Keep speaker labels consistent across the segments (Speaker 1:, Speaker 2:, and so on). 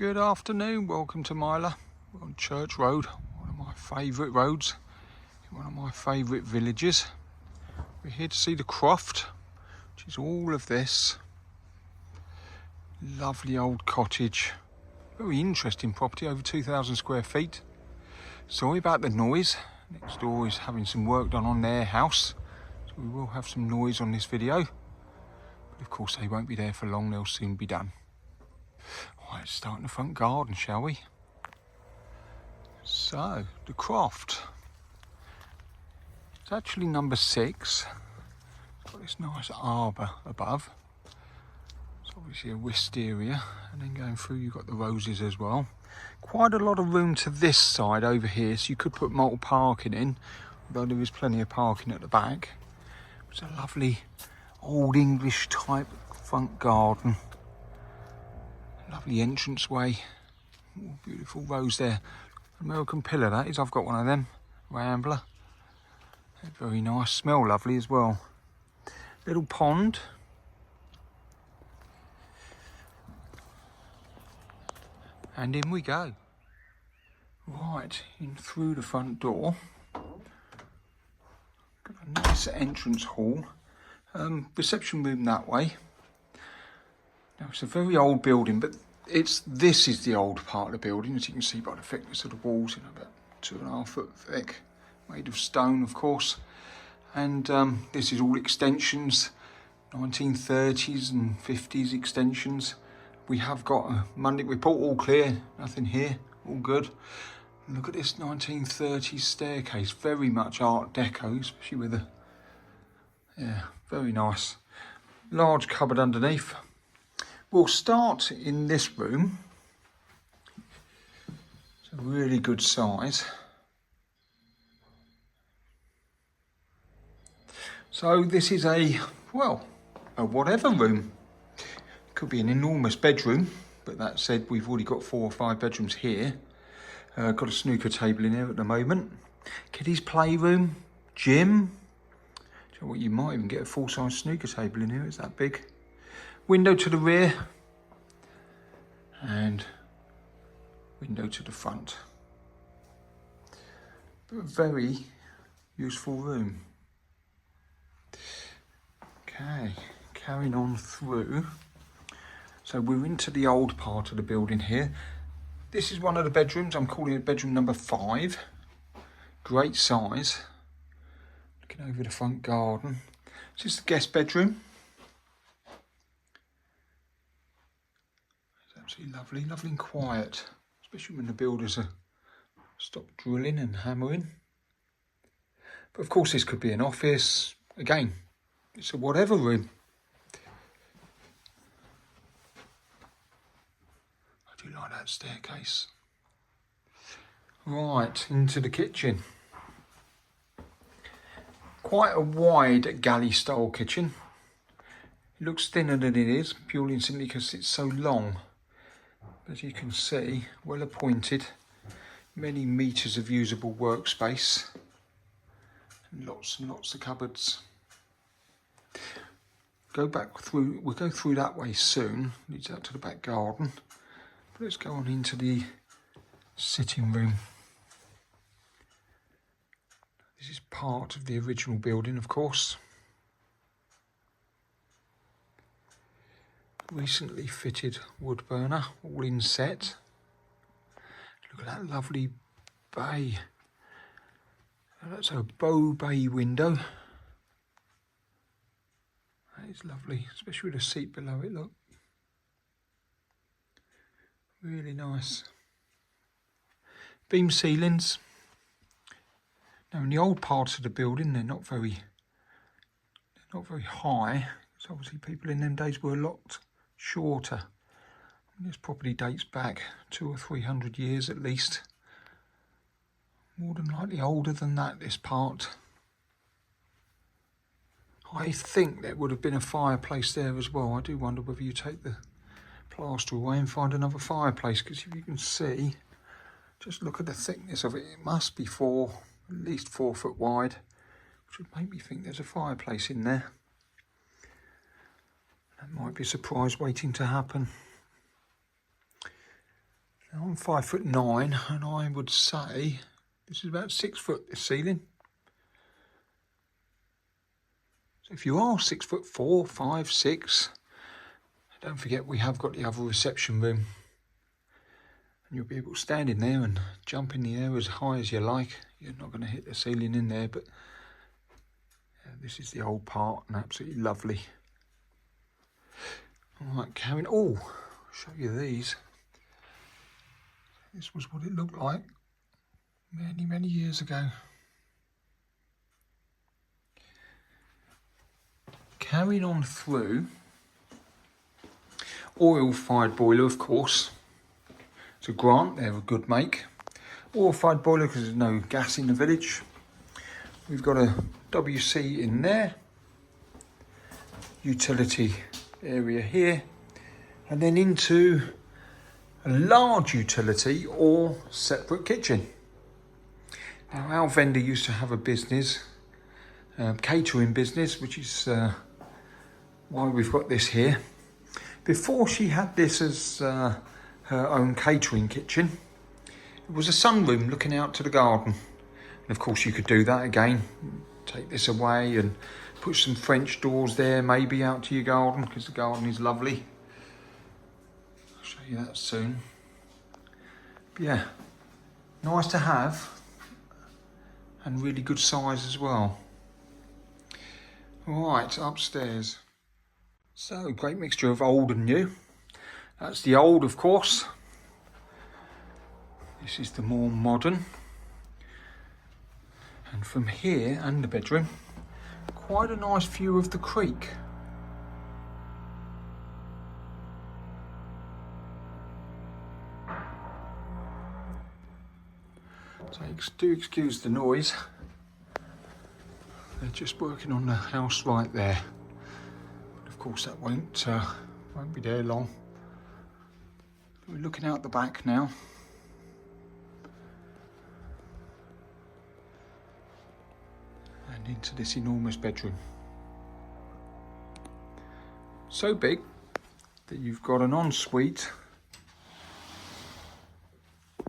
Speaker 1: Good afternoon, welcome to Mylor. We're on Church Road, one of my favourite roads, in one of my favourite villages. We're here to see the Croft, which is all of this. Lovely old cottage, very interesting property, over 2,000 square feet. Sorry about the noise, next door is having some work done on their house, so we will have some noise on this video. But of course they won't be there for long, they'll soon be done. Right, let's start in the front garden, shall we? So, the Croft. It's actually number 6. It's got this nice arbour above. It's obviously a wisteria, and then going through you've got the roses as well. Quite a lot of room to this side over here, so you could put multiple parking in, although there is plenty of parking at the back. It's a lovely old English type front garden. Lovely entranceway. Ooh, beautiful rose there. American pillar that is, I've got one of them. Rambler. They're very nice, smell lovely as well. Little pond. And in we go. Right, in through the front door. Got a nice entrance hall. Reception room that way. Now it's a very old building, but this is the old part of the building, as you can see by the thickness of the walls, about 2.5 foot thick, made of stone, of course. And this is all extensions, 1930s and 50s extensions. We have got a Monday report, all clear, nothing here, all good. And look at this 1930s staircase, very much Art Deco, especially with the, yeah, very nice. Large cupboard underneath. We'll start in this room. It's a really good size. So this is a whatever room. Could be an enormous bedroom, but that said, we've already got 4 or 5 bedrooms here. Got a snooker table in here at the moment. Kiddies playroom, gym. Do you know what, you might even get a full-size snooker table in here, it's that big. Window to the rear and window to the front. But a very useful room. Okay, carrying on through. So we're into the old part of the building here. This is one of the bedrooms. I'm calling it bedroom number 5. Great size. Looking over the front garden. This is the guest bedroom. Absolutely lovely, lovely and quiet, especially when the builders are stopped drilling and hammering. But of course this could be an office. Again, it's a whatever room. I do like that staircase. Right, into the kitchen. Quite a wide galley style kitchen. It looks thinner than it is, purely and simply because it's so long. As you can see, well appointed, many metres of usable workspace, and lots of cupboards. We'll go through that way soon, leads out to the back garden. But let's go on into the sitting room. This is part of the original building, of course. Recently fitted wood burner, all in set. Look at that lovely bay. That's a bow bay window. That is lovely, especially with a seat below it, look. Really nice. Beam ceilings. Now in the old parts of the building, they're not very high. So obviously people in them days were a lot shorter. This property dates back 200 or 300 years at least. More than likely older than that, this part. I think there would have been a fireplace there as well. I do wonder whether you take the plaster away and find another fireplace, because if you can see, just look at the thickness of it. It must be at least 4 foot wide, which would make me think there's a fireplace in there. That might be a surprise waiting to happen. I'm 5'9", and I would say this is about 6 foot, this ceiling. So if you are 6'4", 5, 6, don't forget we have got the other reception room. And you'll be able to stand in there and jump in the air as high as you like. You're not going to hit the ceiling in there, but this is the old part and absolutely lovely. All right, carrying. Oh, I'll show you these. This was what it looked like many, many years ago. Carrying on through, oil-fired boiler, of course. It's a Grant, they're a good make. Oil-fired boiler because there's no gas in the village. We've got a WC in there. Utility area here. And then into a large utility or separate kitchen. Now our vendor used to have a business, catering business, which is why we've got this here. Before she had this as her own catering kitchen, it was a sunroom looking out to the garden. And of course you could do that again, take this away and put some French doors there, maybe out to your garden, because the garden is lovely. I'll show you that soon. But yeah, nice to have and really good size as well. Right, upstairs. So, great mixture of old and new. That's the old, of course. This is the more modern. And from here, and the bedroom, quite a nice view of the creek. So do excuse the noise. They're just working on the house right there. But of course that won't be there long. We're looking out the back now. And into this enormous bedroom. So big that you've got an ensuite.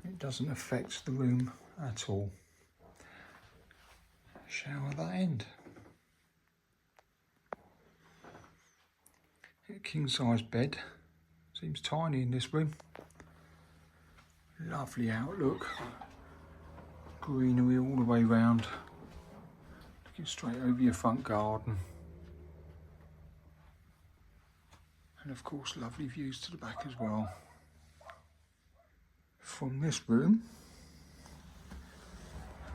Speaker 1: It doesn't affect the room at all. Shower at that end. A king size bed. Seems tiny in this room. Lovely outlook. Greenery all the way round. Looking straight over your front garden. And of course lovely views to the back as well. From this room,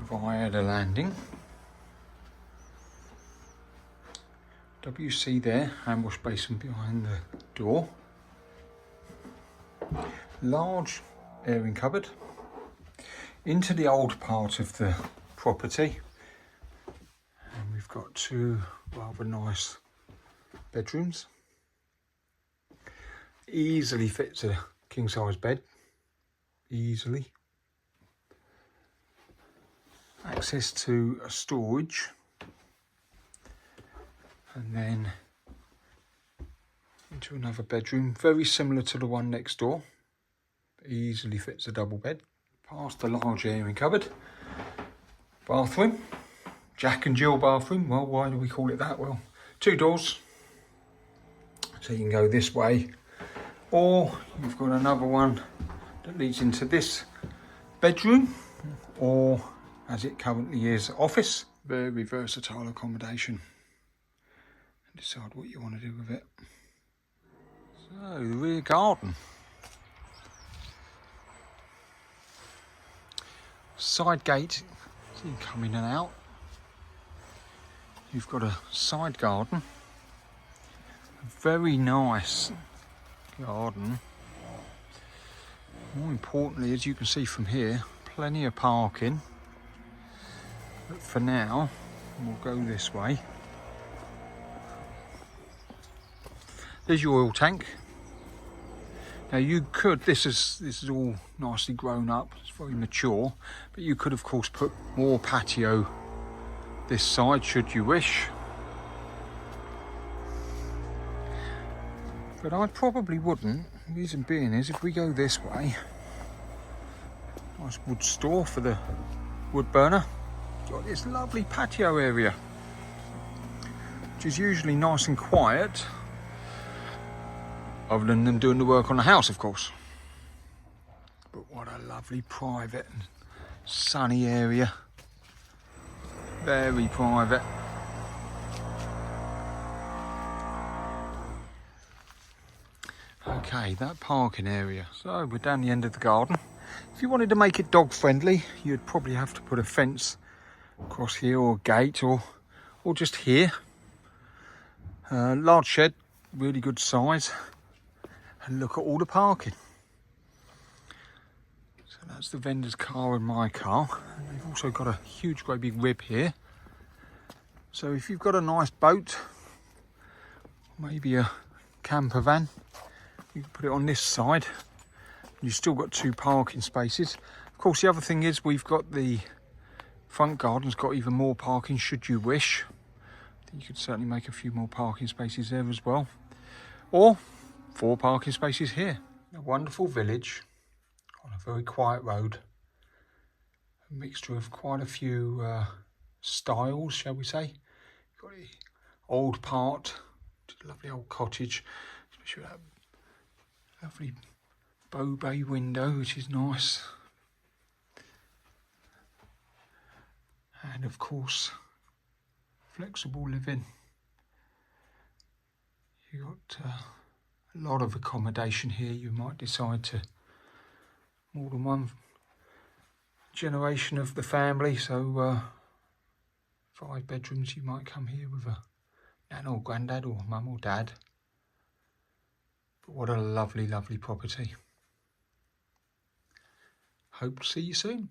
Speaker 1: via the landing. WC there, hand wash basin behind the door. Large airing cupboard. Into the old part of the property. And we've got two rather nice bedrooms. Easily fits a king size bed. Easily. Access to a storage. And then into another bedroom, very similar to the one next door. Easily fits a double bed. Past the large airing cupboard. Bathroom. Jack and Jill bathroom. Well, why do we call it that? Well, two doors. So you can go this way. Or you've got another one that leads into this bedroom. Or, as it currently is, office. Very versatile accommodation. Decide what you want to do with it. So, the rear garden. Side gate, so you come in and out. You've got a side garden. A very nice garden. More importantly, as you can see from here, plenty of parking. But for now, we'll go this way. There's your oil tank. Now you could, this is all nicely grown up, it's very mature, but you could of course put more patio this side should you wish. But I probably wouldn't. The reason being is if we go this way, Nice wood store for the wood burner. Got this lovely patio area, which is usually nice and quiet, other than them doing the work on the house, of course. But what a lovely private and sunny area. Very private. Okay, that parking area. So we're down the end of the garden. If you wanted to make it dog friendly, you'd probably have to put a fence across here, or a gate, or just here. Large shed, really good size. And look at all the parking. So that's the vendor's car and my car. And they've also got a huge, great big rib here. So if you've got a nice boat, maybe a camper van, you can put it on this side. You've still got 2 parking spaces. Of course, the other thing is we've got the front garden's got even more parking should you wish. I think you could certainly make a few more parking spaces there as well. Or 4 parking spaces here. A wonderful village on a very quiet road. A mixture of quite a few styles, shall we say. You've got the old part, which is a lovely old cottage, especially that lovely bow bay window, which is nice. And of course, flexible living. You've got a lot of accommodation here. You might decide to more than one generation of the family. So 5 bedrooms, you might come here with a nan or granddad or mum or dad. But what a lovely, lovely property. Hope to see you soon.